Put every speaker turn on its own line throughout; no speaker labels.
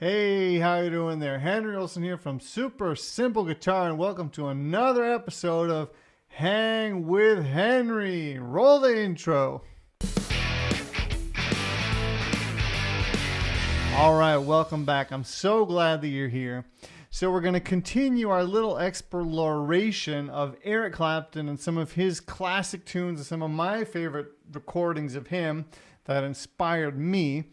Hey, how you doing there? Henry Olsen here from Super Simple Guitar, and welcome to another episode of Hang with Henry. Roll the intro. All right, welcome back. I'm so glad that you're here. So we're going to continue our little exploration of Eric Clapton and some of his classic tunes and some of my favorite recordings of him that inspired me.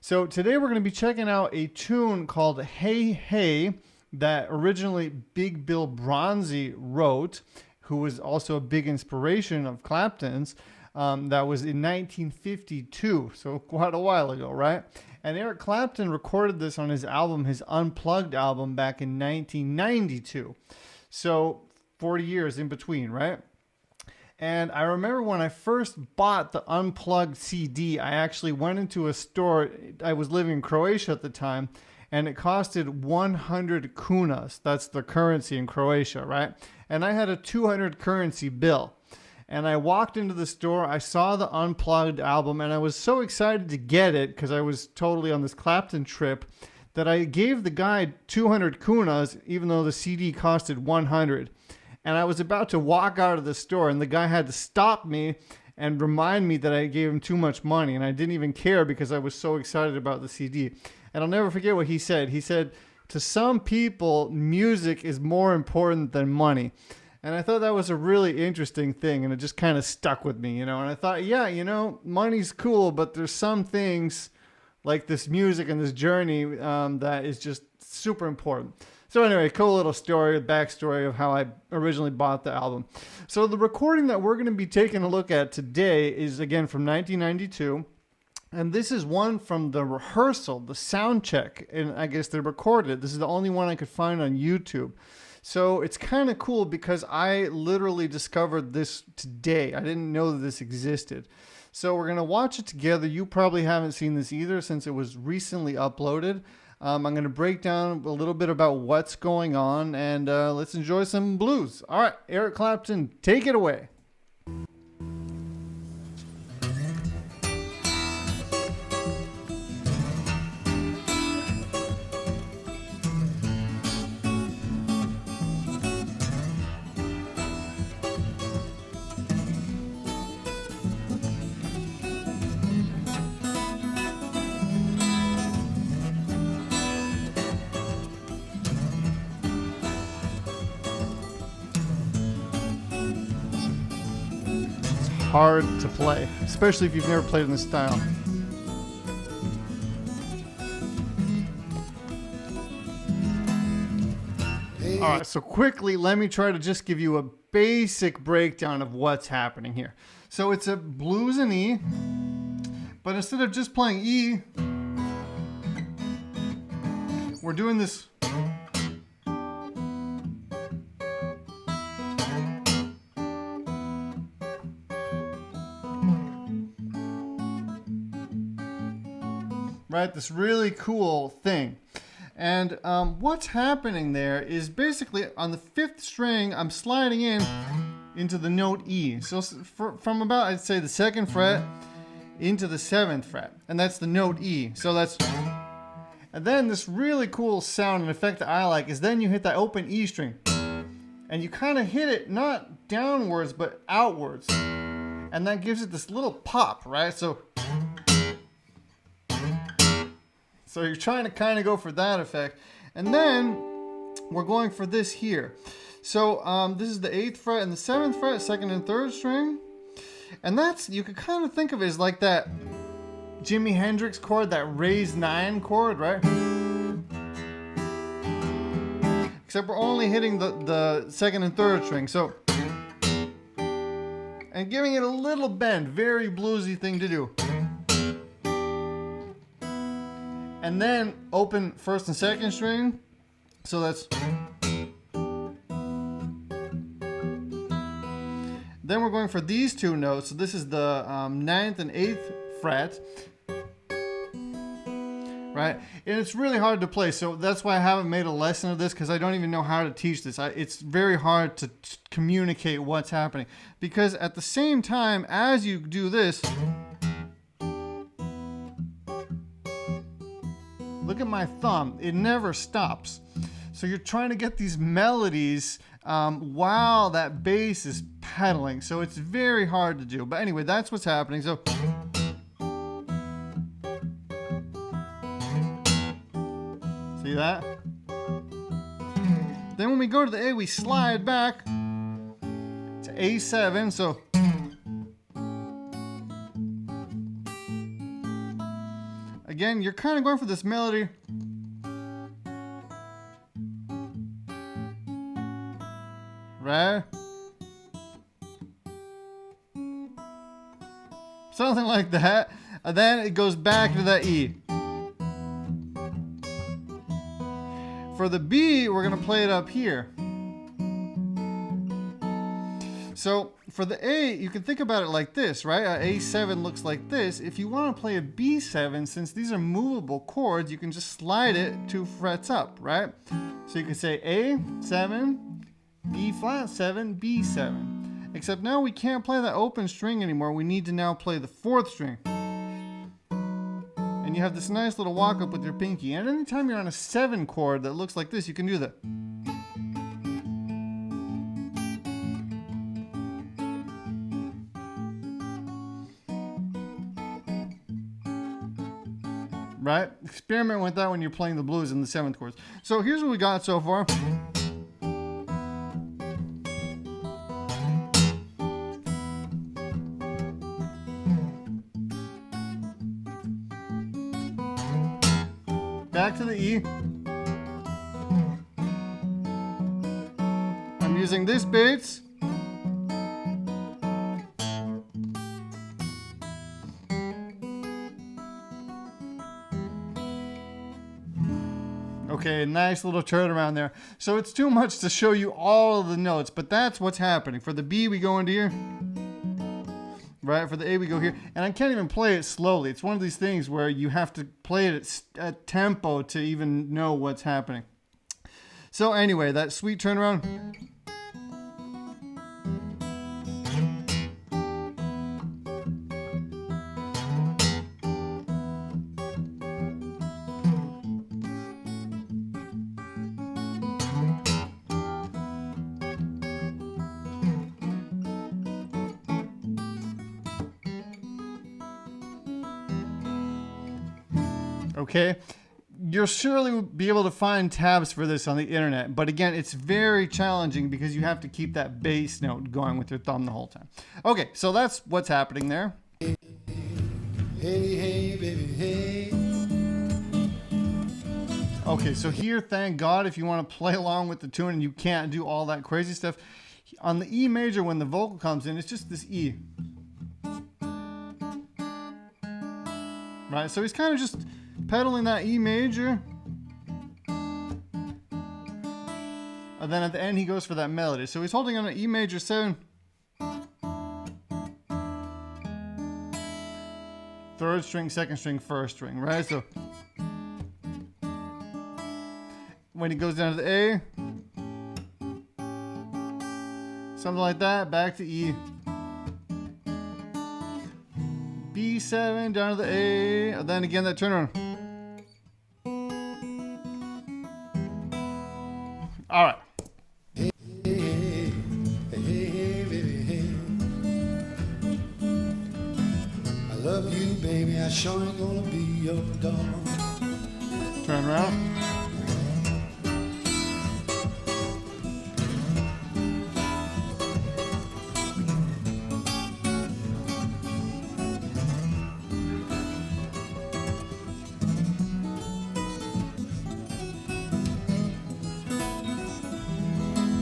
So today we're going to be checking out a tune called Hey Hey that originally Big Bill Bronzy wrote, who was also a big inspiration of Clapton's. That was in 1952, so quite a while ago, right? And Eric Clapton recorded this on his album, his Unplugged album, back in 1992. So 40 years in between, right? And I remember when I first bought the Unplugged CD, I actually went into a store. I was living in Croatia at the time, and it costed 100 kunas. That's the currency in Croatia, right? And I had a 200 currency bill. And I walked into the store, I saw the Unplugged album, and I was so excited to get it because I was totally on this Clapton trip that I gave the guy 200 kunas, even though the CD costed 100. And I was about to walk out of the store, and the guy had to stop me and remind me that I gave him too much money. And I didn't even care because I was so excited about the CD. And I'll never forget what he said. He said, to some people, music is more important than money. And I thought that was a really interesting thing, and it just kind of stuck with me, And I thought, yeah, money's cool, but there's some things like this music and this journey that is just super important. So anyway, cool little story, backstory of how I originally bought the album. So the recording that we're going to be taking a look at today is, again, from 1992. And this is one from the rehearsal, the sound check. And I guess they recorded it. This is the only one I could find on YouTube. So it's kind of cool because I literally discovered this today. I didn't know that this existed. So we're going to watch it together. You probably haven't seen this either since it was recently uploaded. I'm going to break down a little bit about what's going on, and let's enjoy some blues. All right, Eric Clapton, take it away. Hard to play, especially if you've never played in this style. All right, so quickly, let me try to just give you a basic breakdown of what's happening here. So it's a blues in E, but instead of just playing E, we're doing this. Right, this really cool thing. And what's happening there is basically on the 5th string, I'm sliding into the note E. So from about, I'd say, the 2nd fret into the 7th fret. And that's the note E. So that's... And then this really cool sound and effect that I like is then you hit that open E string. And you kind of hit it not downwards, but outwards. And that gives it this little pop, right? So you're trying to kind of go for that effect. And then we're going for this here. So this is the 8th fret and the 7th fret, 2nd and 3rd string. And that's, you could kind of think of it as like that Jimi Hendrix chord, that raised 9 chord, right? Except we're only hitting the 2nd and 3rd string. So, and giving it a little bend, very bluesy thing to do. And then open 1st and 2nd string. So that's... Then we're going for these two notes. So this is the 9th and 8th fret. Right? And it's really hard to play. So that's why I haven't made a lesson of this, because I don't even know how to teach this. It's very hard to communicate what's happening. Because at the same time as you do this... Look look at my thumb, it never stops. So you're trying to get these melodies while that bass is pedaling. So it's very hard to do. But anyway, that's what's happening. So see that? Then when we go to the A, we slide back to A7. So again, you're kind of going for this melody. Right? Something like that. And then it goes back to that E. For the B, we're going to play it up here. So for the A, you can think about it like this, right? A7 looks like this. If you want to play a B7, since these are movable chords, you can just slide it 2 frets up, right? So you can say A7, B flat 7, B7. Except now we can't play that open string anymore. We need to now play the 4th string. And you have this nice little walk up with your pinky. And anytime you're on a 7 chord that looks like this, you can do that. Right? Experiment with that when you're playing the blues in the 7th chords. So here's what we got so far. Back to the E. I'm using this bass. Okay, nice little turnaround there. So it's too much to show you all of the notes, but that's what's happening. For the B, we go into here. Right, for the A we go here, and I can't even play it slowly. It's one of these things where you have to play it at tempo to even know what's happening. So anyway, that sweet turnaround. Okay, you'll surely be able to find tabs for this on the internet, but again, it's very challenging because you have to keep that bass note going with your thumb the whole time. Okay, so that's what's happening there.
Hey, hey, baby, hey.
Okay, so here, thank God, if you want to play along with the tune and you can't do all that crazy stuff, on the E major, when the vocal comes in, it's just this E. Right, so he's kind of just pedaling that E major. And then at the end he goes for that melody. So he's holding on an E major 7. 3rd string, 2nd string, 1st string, right? So when he goes down to the A, something like that, back to E. B7 down to the A, and then again that turnaround. All right.
Hey, hey, hey, baby, hey. I love you, baby. I sure ain't gonna be your dog.
Turn around.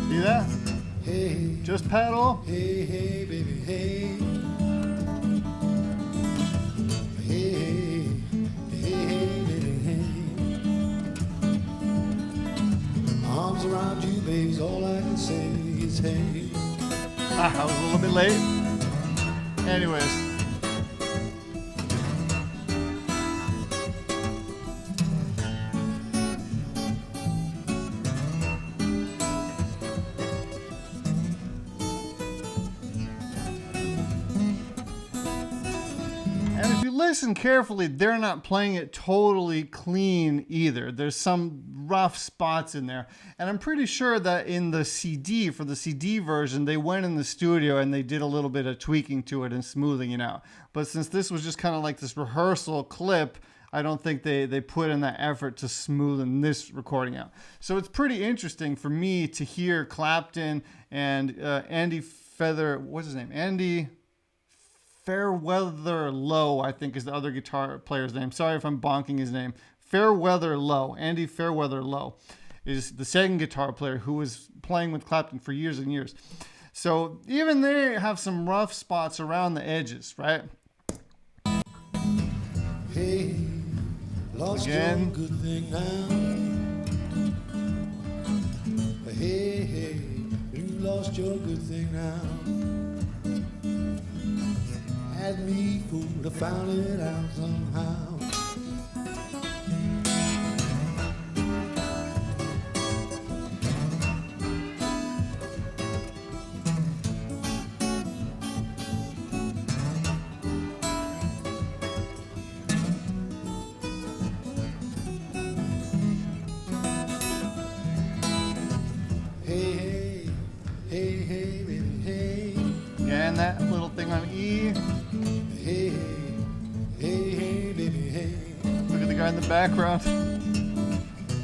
See that?
Hey,
Just pedal.
hey, hey, baby, hey. Hey, hey, hey, baby, hey. Arms around you, baby's all I can say is hey.
Ah, I was a little bit late. Anyways. listen carefully, they're not playing it totally clean either. There's some rough spots in there. And I'm pretty sure that in the CD, for the CD version, they went in the studio and they did a little bit of tweaking to it and smoothing it out. But since this was just kind of like this rehearsal clip, I don't think they put in that effort to smoothen this recording out. So it's pretty interesting for me to hear Clapton and Andy what's his name? Andy Fairweather Lowe, I think is the other guitar player's name. Sorry if I'm bonking his name. Fairweather Lowe. Andy Fairweather Lowe is the second guitar player who was playing with Clapton for years and years. So even they have some rough spots around the edges, right?
Hey, lost
Again.
your good thing now. Hey, hey, you lost your good thing now. Had me fooled, I found it out somehow.
And that little thing on E.
Hey, hey, hey, baby, hey.
Look at the guy in the background.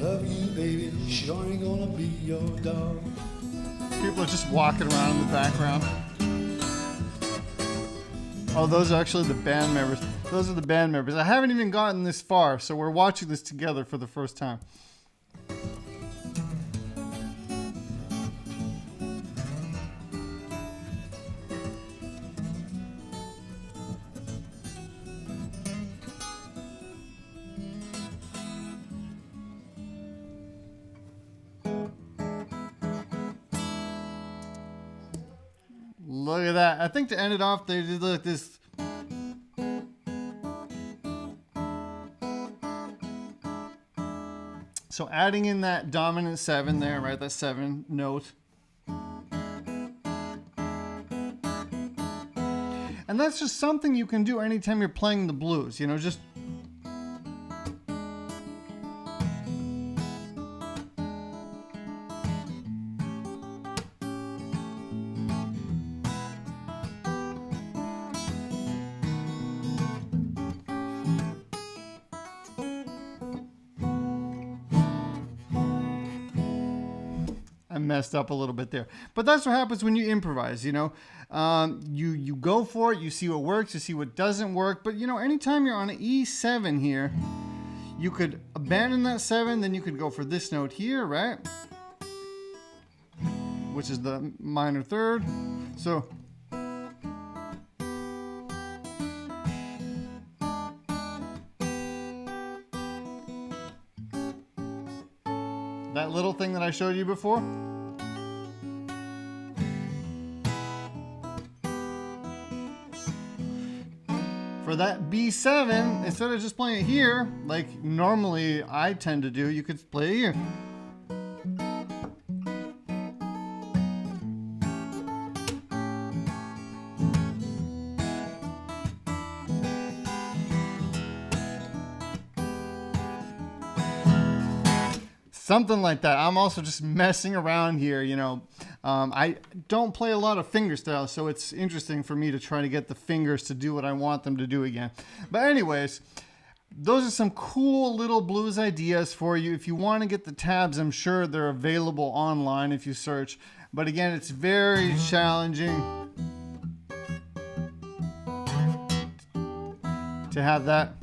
Love you, baby, sure ain't gonna be your dog.
People are just walking around in the background. Oh, those are actually the band members. Those are the band members. I haven't even gotten this far, so we're watching this together for the first time. Look at that. I think to end it off, they did like this. So adding in that dominant 7 there, right? That 7 note. And that's just something you can do anytime you're playing the blues, you know, just. I messed up a little bit there, but that's what happens when you improvise. You know, you go for it, you see what works, you see what doesn't work. But you know, anytime you're on an E7 here, you could abandon that 7, then you could go for this note here, right? Which is the minor third. So. That little thing that I showed you before. For that B7, instead of just playing it here, like normally I tend to do, you could play it here. Something like that. I'm also just messing around here, you know. I don't play a lot of fingerstyle, so it's interesting for me to try to get the fingers to do what I want them to do again. But anyways, those are some cool little blues ideas for you. If you want to get the tabs, I'm sure they're available online if you search. But again, it's very challenging to have that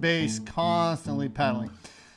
bass constantly paddling.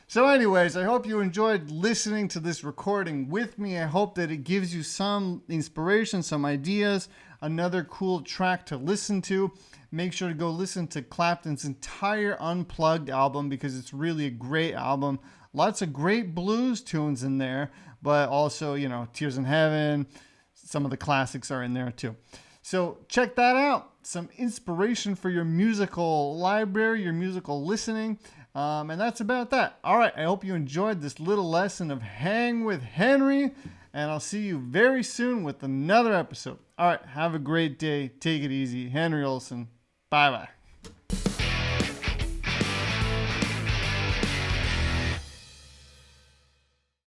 So anyways, I hope you enjoyed listening to this recording with me. I hope that it gives you some inspiration, some ideas, another cool track to listen to. Make sure to go listen to Clapton's entire Unplugged album because it's really a great album. Lots of great blues tunes in there, but also, you know, Tears in Heaven, some of the classics are in there too. So check that out. Some inspiration for your musical library, your musical listening. And that's about that. All right. I hope you enjoyed this little lesson of Hang with Henry. And I'll see you very soon with another episode. All right, have a great day. Take it easy. Henry Olsen. Bye-bye.